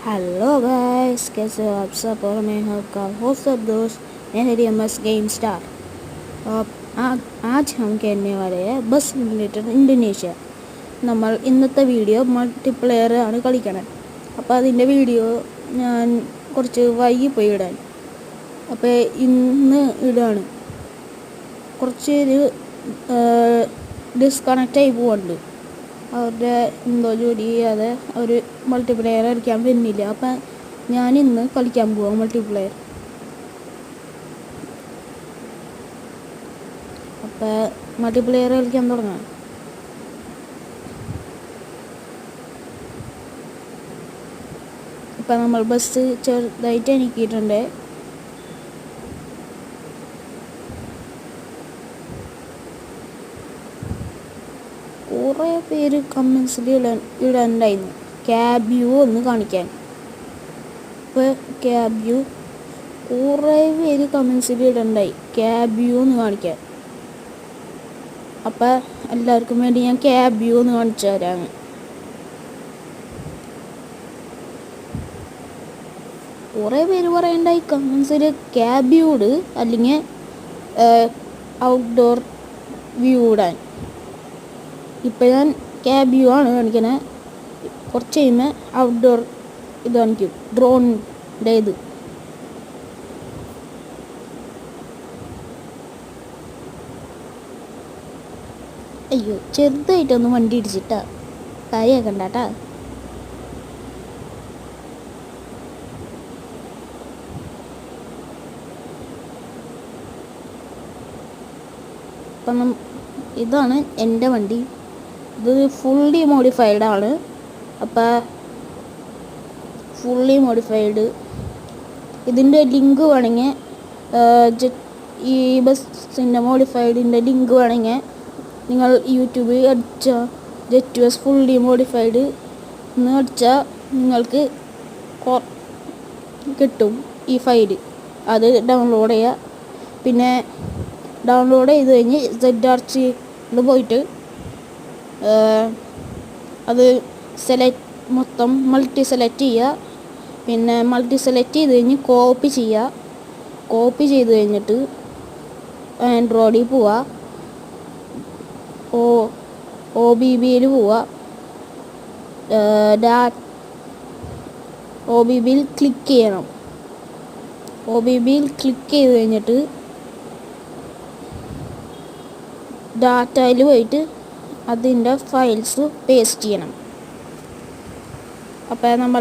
Hello guys, कैसे हो आप सब। और मैं हूँ आपका होस्ट ऑफ दोस्त मेहरी एमएस गेम स्टार। आज हम खेलने वाले हैं ബസ് സിമുലേറ്റർ ഇന്തോനേഷ്യ. നമ്മൾ ഇന്നത്തെ വീഡിയോ മൾട്ടിപ്ലെയർ ആണ് കളിക്കണത്. അപ്പോൾ അതിൻ്റെ വീഡിയോ ഞാൻ കുറച്ച് വൈകിപ്പോയി ഇടാൻ. അപ്പോൾ ഇന്ന് ഇടാണ്. കുറച്ച് ഡിസ്കണക്റ്റ് ആയി പോകുന്നുണ്ട്. അവരുടെ എന്തോ ജോലി ചെയ്യാതെ അവർ മൾട്ടിപ്ലെയർ കളിക്കാൻ വരുന്നില്ല. അപ്പം ഞാൻ ഇന്ന് കളിക്കാൻ പോവാം മൾട്ടിപ്ലെയർ. അപ്പം മൾട്ടിപ്ലെയർ കളിക്കാൻ തുടങ്ങാം. ഇപ്പം നമ്മൾ ബസ് ചെറുതായിട്ട് എനിക്കിയിട്ടുണ്ട്. കുറേ പേര് കമൻസിൽ ഇടാനുണ്ടായിരുന്നു ക്യാബ് വ്യൂ ഒന്ന് കാണിക്കാൻ. ഇപ്പോൾ ക്യാബ് വ്യൂ കുറേ പേര് കമൻസിൽ ഇടണ്ടായി ക്യാബ് വ്യൂ ഒന്ന് കാണിക്കാൻ. അപ്പം എല്ലാവർക്കും വേണ്ടി ഞാൻ ക്യാബ് വ്യൂ ഒന്ന് കാണിച്ചു തരാം. കുറേ പേര് പറയണ്ടായി കമൻസിൽ ക്യാബ് വ്യൂ ഇട്, അല്ലെങ്കിൽ ഔട്ട്ഡോർ വ്യൂ ഇടാൻ. ഇപ്പം ഞാൻ ക്യാബ് വ്യൂ ആണ് കാണിക്കണേ. കുറച്ച് കഴിയുമ്പോൾ ഔട്ട്ഡോർ ഇത് കാണിക്കും, ഡ്രോണിൻ്റെ ഇത്. അയ്യോ, ചെറുതായിട്ടൊന്ന് വണ്ടി ഇടിച്ചിട്ടാ, കാര്യമാക്കണ്ടാട്ടാ. അപ്പം ഇതാണ് എൻ്റെ വണ്ടി. ഇത് ഫുള്ളി മോഡിഫൈഡ് ആണ്. അപ്പോൾ ഫുള്ളി മോഡിഫൈഡ് ഇതിൻ്റെ ലിങ്ക് വേണമെങ്കിൽ ഈ ബസ്സിൻ്റെ മോഡിഫൈഡിൻ്റെ ലിങ്ക് വേണമെങ്കിൽ നിങ്ങൾ യൂട്യൂബിൽ അടിച്ചാൽ ജെറ്റ് ഫുള്ളി മോഡിഫൈഡ് എന്ന് അടിച്ചാൽ നിങ്ങൾക്ക് കിട്ടും ഈ ഫയൽ. അത് ഡൗൺലോഡ് ചെയ്യുക. പിന്നെ ഡൗൺലോഡ് ചെയ്ത് കഴിഞ്ഞ് ZRCയിൽ പോയിട്ട് അത് മൊത്തം മൾട്ടി സെലക്ട് ചെയ്യുക. പിന്നെ മൾട്ടി സെലക്ട് ചെയ്ത് കഴിഞ്ഞ് കോപ്പി ചെയ്യുക. കോപ്പി ചെയ്ത് കഴിഞ്ഞിട്ട് ആൻഡ്രോയിഡിൽ പോവുക, OBBയിൽ പോവുക. OBBയിൽ ക്ലിക്ക് ചെയ്യണം. OBBയിൽ ക്ലിക്ക് ചെയ്ത് കഴിഞ്ഞിട്ട് ഡാറ്റയിൽ പോയിട്ട് അതിൻ്റെ ഫയൽസ് പേസ്റ്റ് ചെയ്യണം. അപ്പോൾ നമ്മൾ